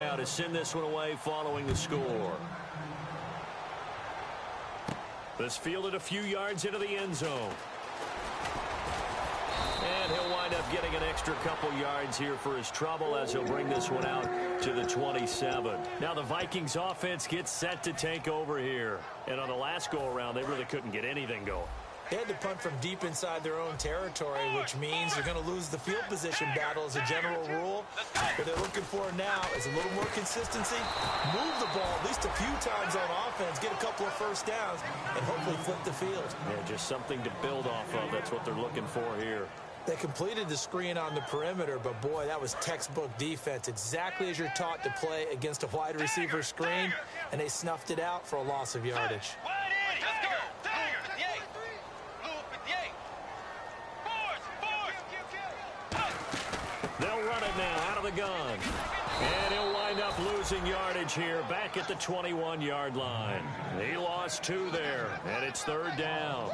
Now to send this one away following the score. This fielded a few yards into the end zone. And he'll wind up getting an extra couple yards here for his trouble as he'll bring this one out to the 27. Now the Vikings offense gets set to take over here. And on the last go-around, they really couldn't get anything going. They had to punt from deep inside their own territory, which means they're going to lose the field position battle as a general rule. What they're looking for now is a little more consistency, move the ball at least a few times on offense, get a couple of first downs, and hopefully flip the field. Yeah, just something to build off of. That's what they're looking for here. They completed the screen on the perimeter, but boy, that was textbook defense, exactly as you're taught to play against a wide receiver screen, and they snuffed it out for a loss of yardage. They'll run it now out of the gun. And he'll wind up losing yardage here back at the 21-yard line. He lost 2 there, and it's 3rd down.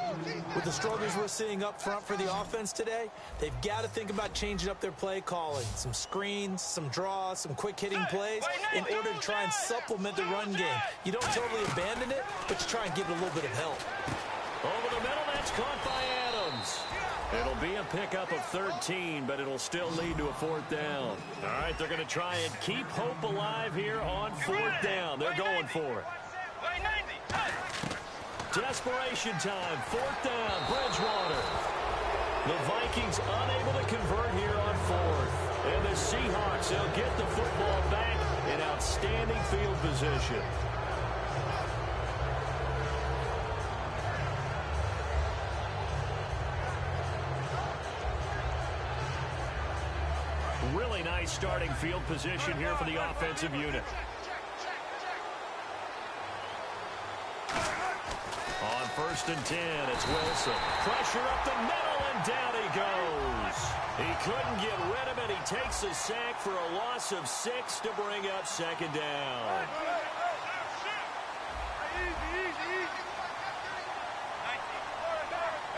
With the struggles we're seeing up front for the offense today, they've got to think about changing up their play calling. Some screens, some draws, some quick-hitting plays in order to try and supplement the run game. You don't totally abandon it, but you try and give it a little bit of help. Over the middle, that's caught by Adams. It'll be a pickup of 13, but it'll still lead to a 4th down. All right, they're going to try and keep hope alive here on 4th down. They're going for it. Desperation time, 4th down, Bridgewater. The Vikings unable to convert here on 4th. And the Seahawks, they'll get the football back in outstanding field position. Really nice starting field position here for the offensive unit. On 1st and 10, it's Wilson. Pressure up the middle, and down he goes. He couldn't get rid of it. He takes a sack for a loss of 6 to bring up 2nd down.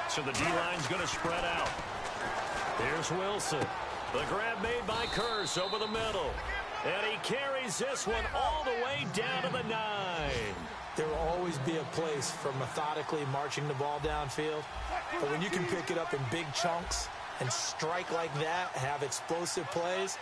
So the D-line's going to spread out. Here's Wilson. The grab made by Curse over the middle. And he carries this one all the way down to the 9. There will always be a place for methodically marching the ball downfield. But when you can pick it up in big chunks and strike like that, have explosive plays,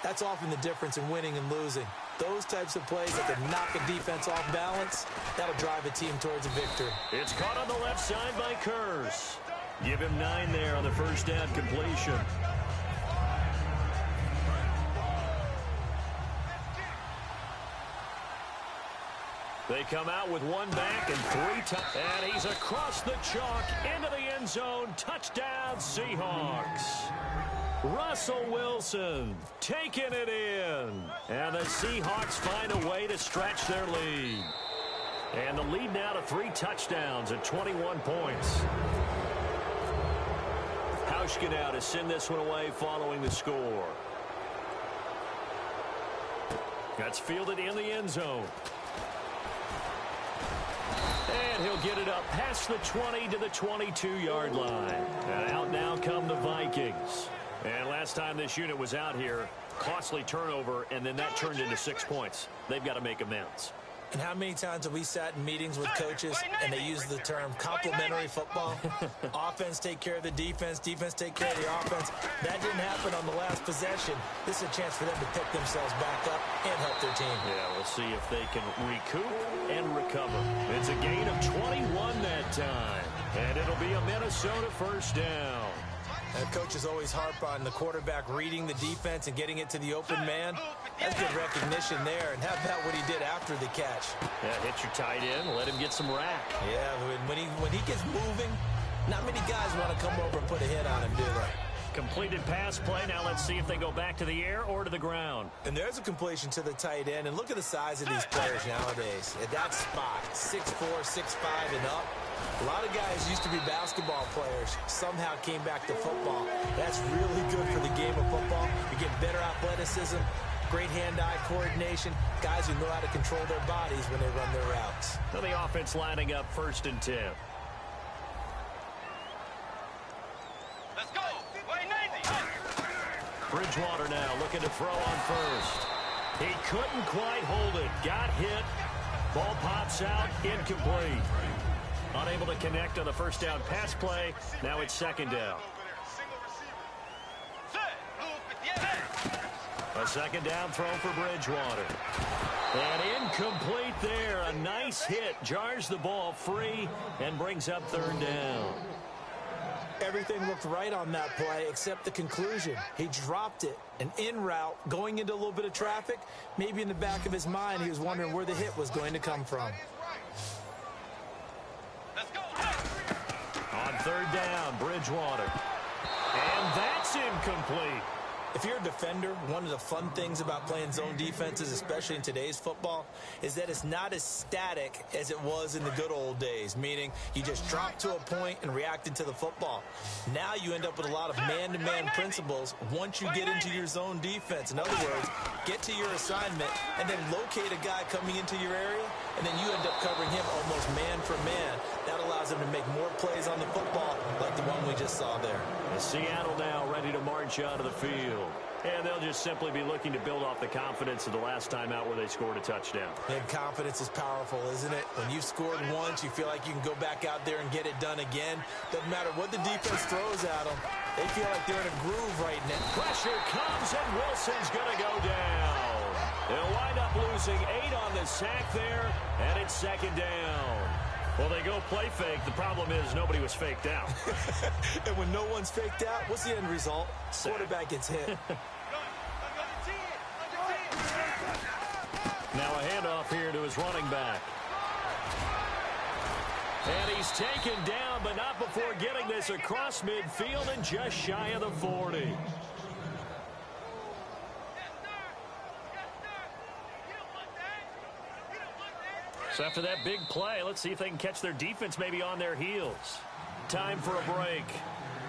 that's often the difference in winning and losing. Those types of plays that can knock a defense off balance, that'll drive a team towards a victory. It's caught on the left side by Curse. Give him 9 there on the 1st down completion. They come out with 1 back and 3 and he's across the chalk into the end zone. Touchdown, Seahawks. Russell Wilson taking it in. And the Seahawks find a way to stretch their lead. And the lead now to 3 touchdowns at 21 points. Hauschka now to send this one away following the score. That's fielded in the end zone. And he'll get it up past the 20 to the 22-yard line. And out now come the Vikings. And last time this unit was out here, costly turnover, and then that turned into 6 points. They've got to make amends. And how many times have we sat in meetings with coaches and they use the term complementary football? Offense take care of the defense, defense take care of the offense. That didn't happen on the last possession. This is a chance for them to pick themselves back up and help their team. Yeah, we'll see if they can recoup and recover. It's a gain of 21 that time. And it'll be a Minnesota 1st down. Coaches always harp on the quarterback reading the defense and getting it to the open man. That's good recognition there. And how about what he did after the catch? Yeah, hit your tight end, let him get some rack. Yeah, when he gets moving, not many guys want to come over and put a hit on him, do they? Completed pass play. Now let's see if they go back to the air or to the ground. And there's a completion to the tight end. And look at the size of these players nowadays. At that spot, 6'4", 6'5", and up. A lot of guys used to be basketball players, somehow came back to football. That's really good for the game of football. You get better athleticism, great hand-eye coordination, guys who know how to control their bodies when they run their routes. So the offense lining up 1st and 10. Let's go. Bridgewater now looking to throw on 1st. He couldn't quite hold it. Got hit. Ball pops out. Incomplete. Unable to connect on the first down pass play. Now it's second down. A second down throw for Bridgewater. And incomplete there. A nice hit. Jars the ball free and brings up third down. Everything looked right on that play except the conclusion. He dropped it. An in route going into a little bit of traffic. Maybe in the back of his mind he was wondering where the hit was going to come from. On third down, Bridgewater. And that's incomplete. If you're a defender, one of the fun things about playing zone defenses, especially in today's football, is that it's not as static as it was in the good old days, meaning you just drop to a point and reacted to the football. Now you end up with a lot of man-to-man principles once you get into your zone defense. In other words, get to your assignment and then locate a guy coming into your area, and then you end up covering him almost man for man. That allows him to make more plays on the football like the one we just saw there. And Seattle now ready to march out of the field. And they'll just simply be looking to build off the confidence of the last time out where they scored a touchdown. And confidence is powerful, isn't it? When you've scored once, you feel like you can go back out there and get it done again. Doesn't matter what the defense throws at them. They feel like they're in a groove right now. Pressure comes, and Wilson's going to go down. They'll wind up losing 8 on the sack there, and it's second down. Well, they go play fake. The problem is nobody was faked out. And when no one's faked out, what's the end result? Quarterback gets hit. Now a handoff here to his running back. And he's taken down, but not before getting this across midfield and just shy of the 40. So after that big play, let's see if they can catch their defense maybe on their heels. Time for a break.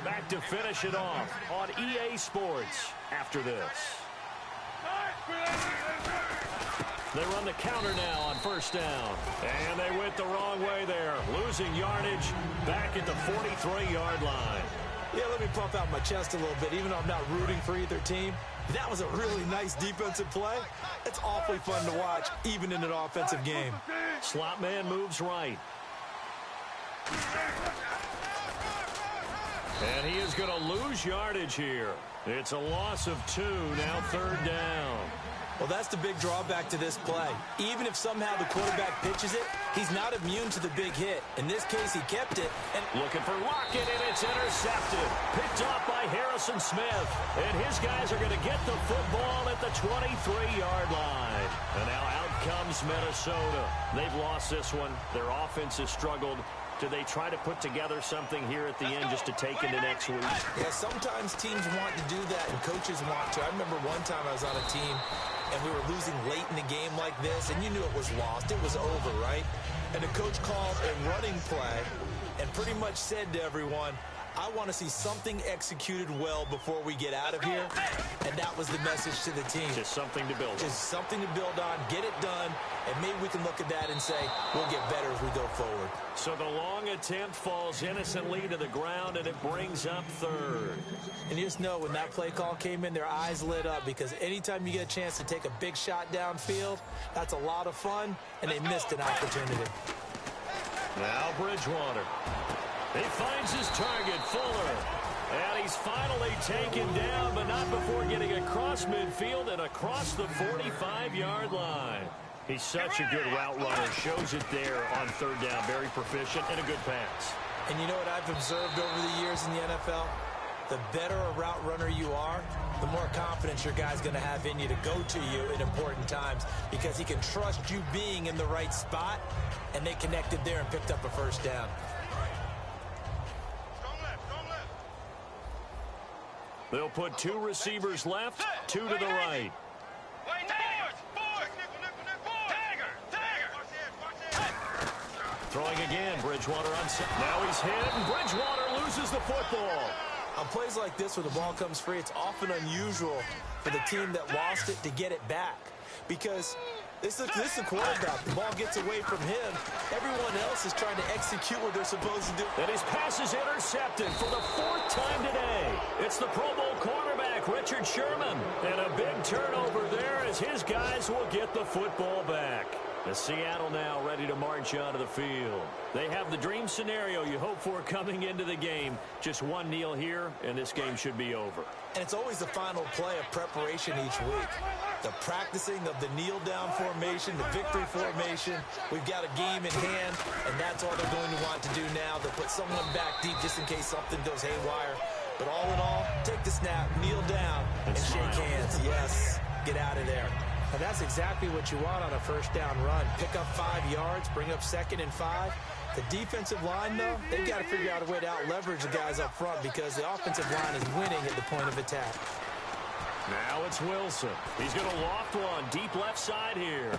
Back to finish it off on EA Sports after this. They run the counter now on first down. And they went the wrong way there. Losing yardage back at the 43-yard line. Yeah, let me puff out my chest a little bit, even though I'm not rooting for either team. That was a really nice defensive play. It's awfully fun to watch, even in an offensive game. Slot man moves right. And he is going to lose yardage here. It's a loss of 2, now third down. Well, that's the big drawback to this play. Even if somehow the quarterback pitches it, he's not immune to the big hit. In this case, he kept it. And looking for Lockett, and it's intercepted. Picked off by Harrison Smith. And his guys are going to get the football at the 23-yard line. And now out comes Minnesota. They've lost this one. Their offense has struggled. Do they try to put together something here at the end just to take into next week? Yeah, sometimes teams want to do that, and coaches want to. I remember one time I was on a team, and we were losing late in the game like this, and you knew it was lost. It was over, right? And the coach called a running play and pretty much said to everyone, I want to see something executed well before we get out of here. And that was the message to the team. Just something to build on. Just something to build on, get it done, and maybe we can look at that and say, we'll get better as we go forward. So the long attempt falls innocently to the ground, and it brings up third. And you just know when that play call came in, their eyes lit up, because anytime you get a chance to take a big shot downfield, that's a lot of fun, and they missed an opportunity. Now Bridgewater. He finds his target, Fuller. And he's finally taken down, but not before getting across midfield and across the 45-yard line. He's such a good route runner. Shows it there on third down. Very proficient and a good pass. And you know what I've observed over the years in the NFL? The better a route runner you are, the more confidence your guy's going to have in you to go to you in important times, because he can trust you being in the right spot, and they connected there and picked up a first down. They'll put 2 receivers left, 2 to the right. Throwing again, Bridgewater on set. Now he's hit, and Bridgewater loses the football. On plays like this where the ball comes free, it's often unusual for the team that lost it to get it back, because this is a quarterback. The ball gets away from him. Everyone else is trying to execute what they're supposed to do. And his pass is intercepted for the 4th time today. It's the Pro Bowl cornerback, Richard Sherman. And a big turnover there as his guys will get the football back. The Seattle now ready to march onto the field. They have the dream scenario you hope for coming into the game. Just one kneel here, and this game should be over. And it's always the final play of preparation each week. The practicing of the kneel-down formation, the victory formation. We've got a game in hand, and that's all they're going to want to do now. They'll put someone back deep just in case something goes haywire. But all in all, take the snap, kneel down, and shake hands. Yes, get out of there. And that's exactly what you want on a first down run. Pick up 5 yards, bring up 2nd and 5. The defensive line, though, they've got to figure out a way to out-leverage the guys up front because the offensive line is winning at the point of attack. Now it's Wilson. He's going to loft one deep left side here.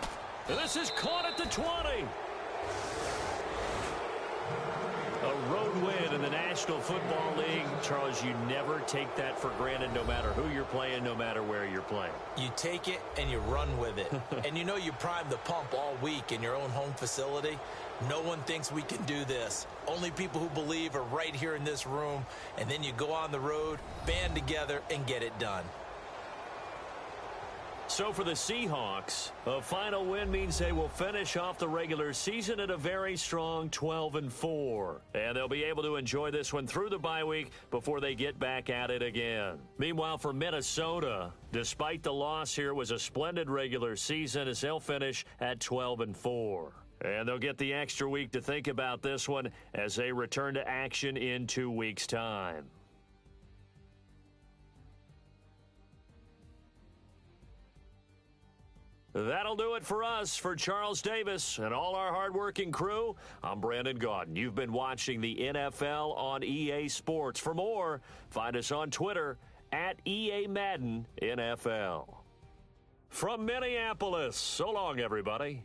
And this is caught at the 20. A road win in the National Football League. Charles, you never take that for granted no matter who you're playing, no matter where you're playing. You take it and you run with it. And you know you primed the pump all week in your own home facility. No one thinks we can do this. Only people who believe are right here in this room. And then you go on the road, band together, and get it done. So for the Seahawks, a final win means they will finish off the regular season at a very strong 12-4. And they'll be able to enjoy this one through the bye week before they get back at it again. Meanwhile, for Minnesota, despite the loss here, was a splendid regular season as they'll finish at 12-4. And they'll get the extra week to think about this one as they return to action in 2 weeks' time. That'll do it for us. For Charles Davis and all our hardworking crew, I'm Brandon Gaudin. You've been watching the NFL on EA Sports. For more, find us on Twitter at EA Madden NFL. From Minneapolis, so long, everybody.